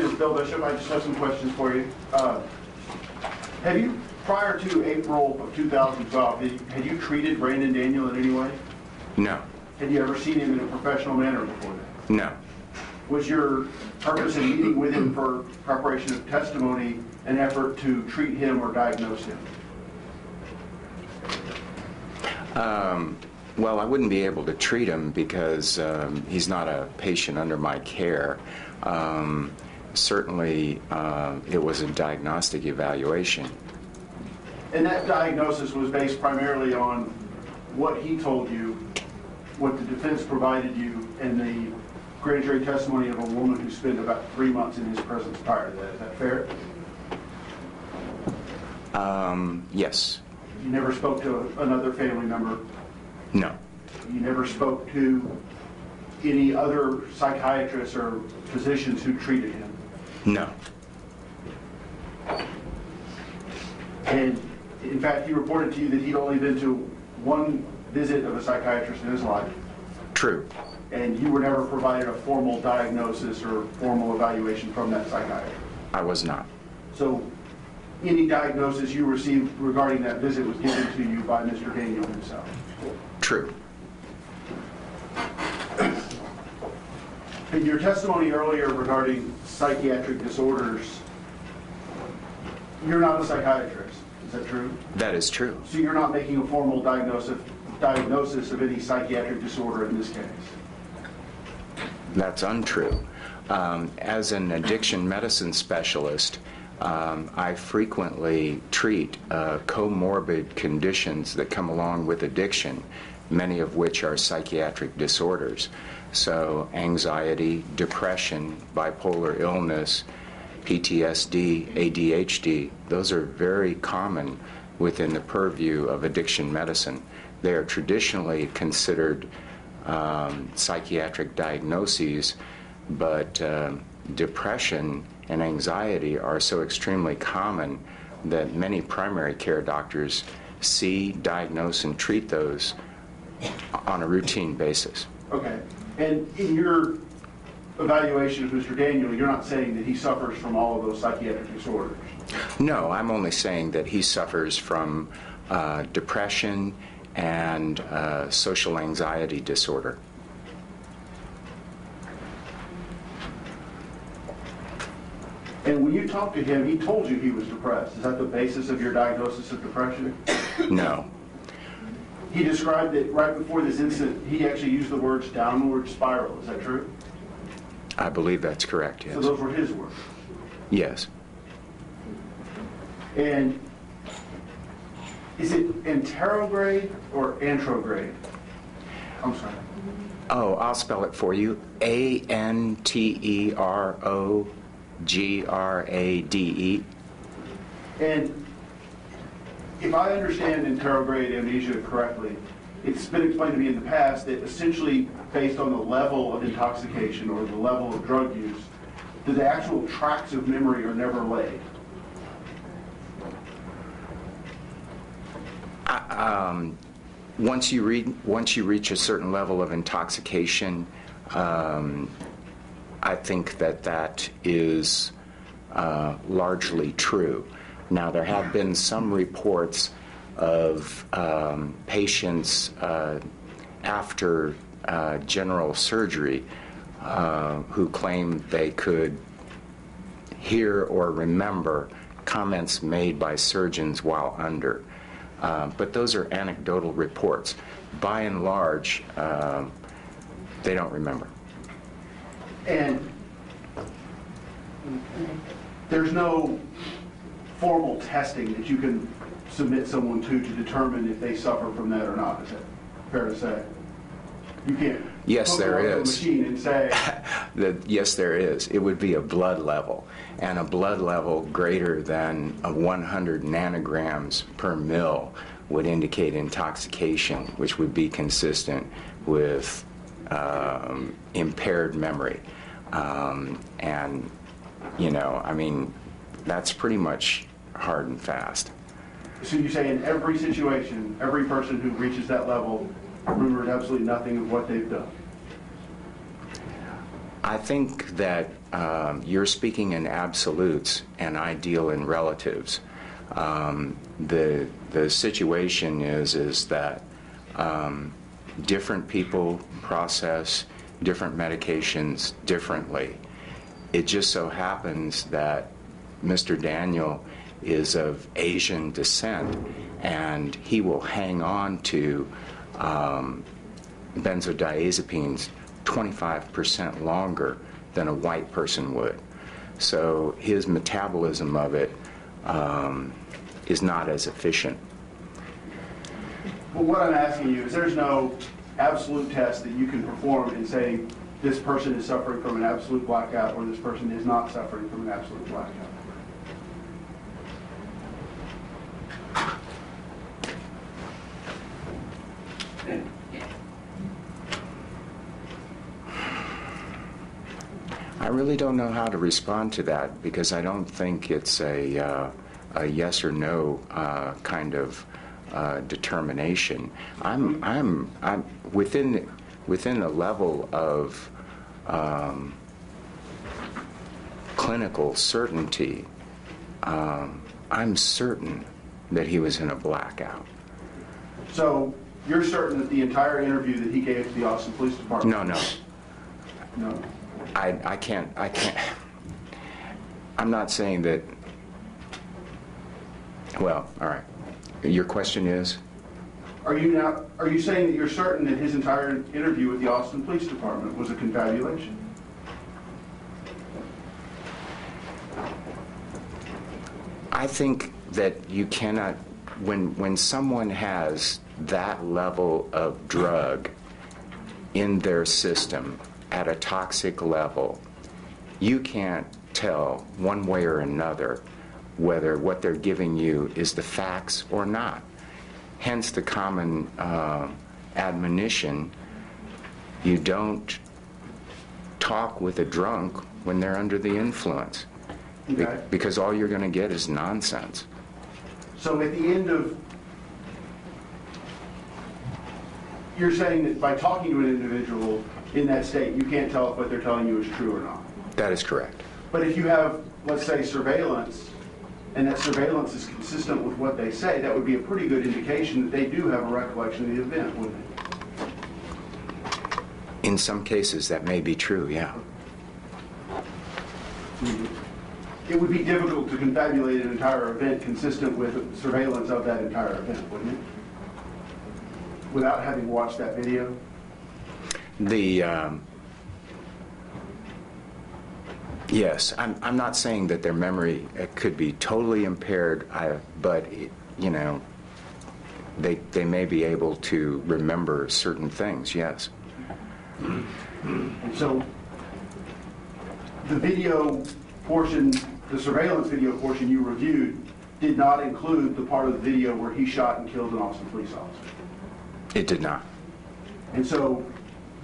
is Bill Bishop. I just have some questions for you. Have you, prior to April of 2012, had you treated Brandon Daniel in any way? No. Had you ever seen him in a professional manner before that? No. Was your purpose in meeting with him for preparation of testimony an effort to treat him or diagnose him? Well, I wouldn't be able to treat him because he's not a patient under my care. Certainly, it was a diagnostic evaluation. And that diagnosis was based primarily on what he told you, what the defense provided you, and the grand jury testimony of a woman who spent about 3 months in his presence prior to that. Is that fair? Yes. You never spoke to another family member? No. You never spoke to any other psychiatrists or physicians who treated him? No. And in fact, he reported to you that he'd only been to one visit of a psychiatrist in his life. True. And you were never provided a formal diagnosis or formal evaluation from that psychiatrist? I was not. So any diagnosis you received regarding that visit was given to you by Mr. Daniel himself? True. In your testimony earlier regarding psychiatric disorders, you're not a psychiatrist, is that true? That is true. So you're not making a formal diagnosis of any psychiatric disorder in this case? That's untrue. As an addiction medicine specialist, I frequently treat comorbid conditions that come along with addiction, many of which are psychiatric disorders. So anxiety, depression, bipolar illness, PTSD, ADHD, those are very common within the purview of addiction medicine. They are traditionally considered psychiatric diagnoses, but depression and anxiety are so extremely common that many primary care doctors see, diagnose, and treat those on a routine basis. Okay. And in your evaluation of Mr. Daniel, you're not saying that he suffers from all of those psychiatric disorders? No, I'm only saying that he suffers from depression and social anxiety disorder. And when you talked to him, he told you he was depressed. Is that the basis of your diagnosis of depression? No. He described that right before this incident, he actually used the words downward spiral. Is that true? I believe that's correct, yes. So those were his words? Yes. And is it anterograde or antrograde? I'm sorry. Oh, I'll spell it for you. ANTEROGRADE. And if I understand anterograde amnesia correctly, it's been explained to me in the past that essentially based on the level of intoxication or the level of drug use, that the actual tracks of memory are never laid. Once you reach a certain level of intoxication, I think that is largely true. Now, there have been some reports of patients after general surgery who claim they could hear or remember comments made by surgeons while under. But those are anecdotal reports. By and large, they don't remember. And there's no formal testing that you can submit someone to determine if they suffer from that or not. Is that fair to say? You can't Yes, there hook it up to a is. machine and say, Yes, there is. It would be a blood level, and a blood level greater than 100 nanograms per mil would indicate intoxication, which would be consistent with impaired memory. And, you know, I mean, that's pretty much hard and fast. so you say in every situation, every person who reaches that level remembers absolutely nothing of what they've done? I think that you're speaking in absolutes and I deal in relatives. The situation is that different people process different medications differently. It just so happens that Mr. Daniel is of Asian descent, and he will hang on to benzodiazepines 25% longer than a white person would. So his metabolism of it is not as efficient. Well, what I'm asking you is there's no absolute test that you can perform in saying this person is suffering from an absolute blackout or this person is not suffering from an absolute blackout. I really don't know how to respond to that because I don't think it's a yes or no kind of determination. I'm within the level of clinical certainty. I'm certain that he was in a blackout. So you're certain that the entire interview that he gave to the Austin Police Department? No. I can't. I'm not saying that. Well, all right. Your question is? Are you saying that you're certain that his entire interview with the Austin Police Department was a confabulation? I think that you cannot, when someone has that level of drug in their system at a toxic level, you can't tell one way or another whether what they're giving you is the facts or not. Hence the common admonition, you don't talk with a drunk when they're under the influence. Okay. Because all you're going to get is nonsense. So at the end of, you're saying that by talking to an individual in that state, you can't tell if what they're telling you is true or not? That is correct. But if you have, let's say, surveillance, and that surveillance is consistent with what they say, that would be a pretty good indication that they do have a recollection of the event, wouldn't it? In some cases, that may be true, yeah. It would be difficult to confabulate an entire event consistent with surveillance of that entire event, wouldn't it? Without having watched that video? Yes, I'm not saying that their memory could be totally impaired, but you know, they may be able to remember certain things. Yes. And so the video portion, the surveillance video portion you reviewed, did not include the part of the video where he shot and killed an Austin police officer. It did not. And so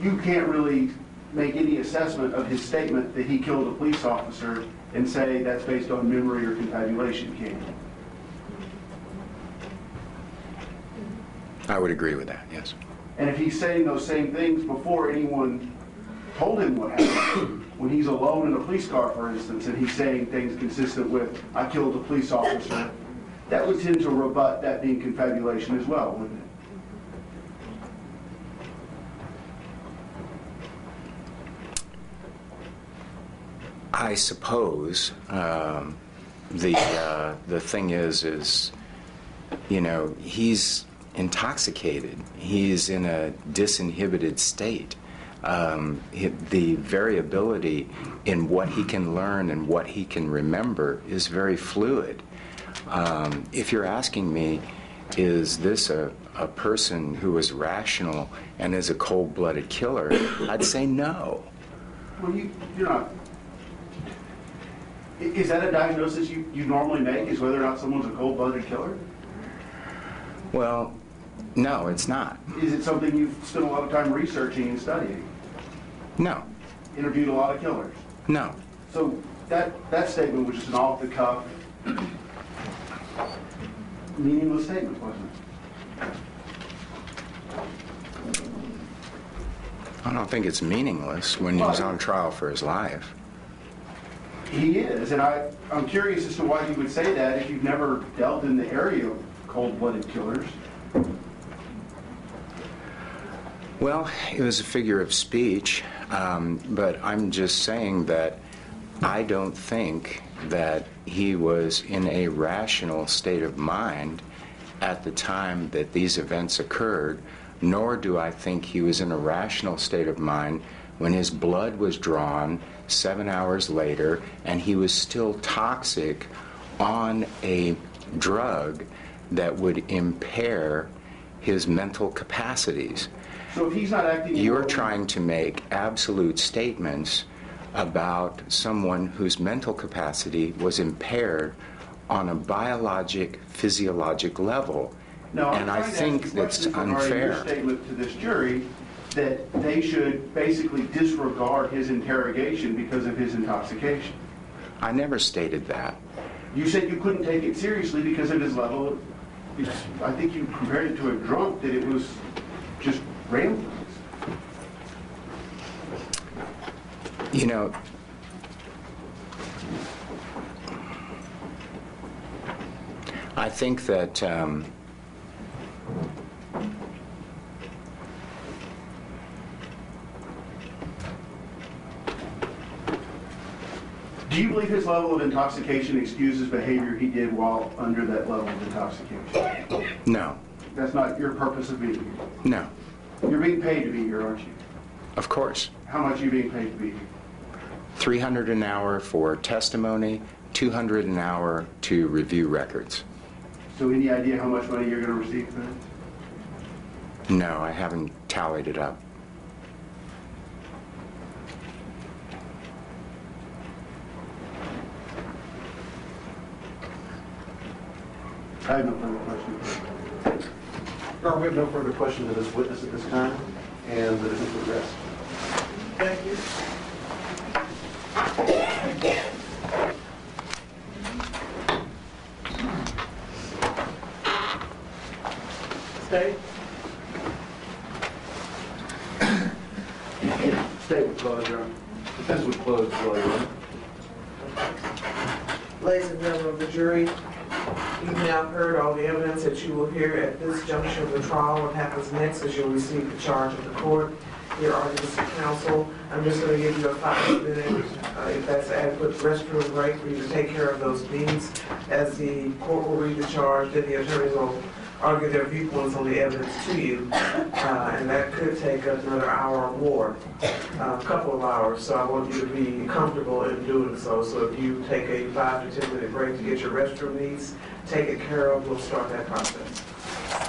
you can't really make any assessment of his statement that he killed a police officer and say that's based on memory or confabulation, can you? I would agree with that, yes. And if he's saying those same things before anyone told him what happened, when he's alone in a police car, for instance, and he's saying things consistent with, I killed a police officer, that would tend to rebut that being confabulation as well, wouldn't it? I suppose the thing is, you know, he's intoxicated. He's in a disinhibited state. The variability in what he can learn and what he can remember is very fluid. If you're asking me, is this a person who is rational and is a cold-blooded killer, I'd say no. Well, you're not. Is that a diagnosis you normally make, is whether or not someone's a cold-blooded killer? Well, no, it's not. Is it something you've spent a lot of time researching and studying? No. Interviewed a lot of killers? No. So that statement was just an off-the-cuff, meaningless statement, wasn't it? All don't think it's meaningless when he was on trial for his life. He is, and I'm curious as to why you would say that if you've never dealt in the area of cold-blooded killers. Well, it was a figure of speech, but I'm just saying that I don't think that he was in a rational state of mind at the time that these events occurred, nor do I think he was in a rational state of mind when his blood was drawn 7 hours later and he was still toxic on a drug that would impair his mental capacities. So if he's not acting... You're trying to make absolute statements about someone whose mental capacity was impaired on a biologic, physiologic level. No, and I think that's unfair. Your statement to this jury that they should basically disregard his interrogation because of his intoxication. I never stated that. You said you couldn't take it seriously because of his level of... I think you compared it to a drunk, that it was just ramblings. You know, I think that do you believe his level of intoxication excuses behavior he did while under that level of intoxication? No. That's not your purpose of being here? No. You're being paid to be here, aren't you? Of course. How much are you being paid to be here? $300 an hour for testimony, $200 an hour to review records. So any idea how much money you're going to receive for that? No, I haven't tallied it up. I have no further questions. Your Honor, we have no further questions of this witness at this time, and the defense will rest. Thank you. Stay. Stay with close, Your Honor. Defense would close as well, Your Honor. Ladies and gentlemen of the jury, you've now heard all the evidence that you will hear at this juncture of the trial. What happens next is you'll receive the charge of the court, your arguments to counsel. I'm just going to give you a 5-minute, if that's adequate, restroom break for you to take care of those needs. As the court will read the charge, then the attorneys will argue their viewpoints on the evidence to you, and that could take up another hour or more, a couple of hours. So I want you to be comfortable in doing so. So if you take a 5 to 10 minute break to get your restroom needs taken care of, we'll start that process.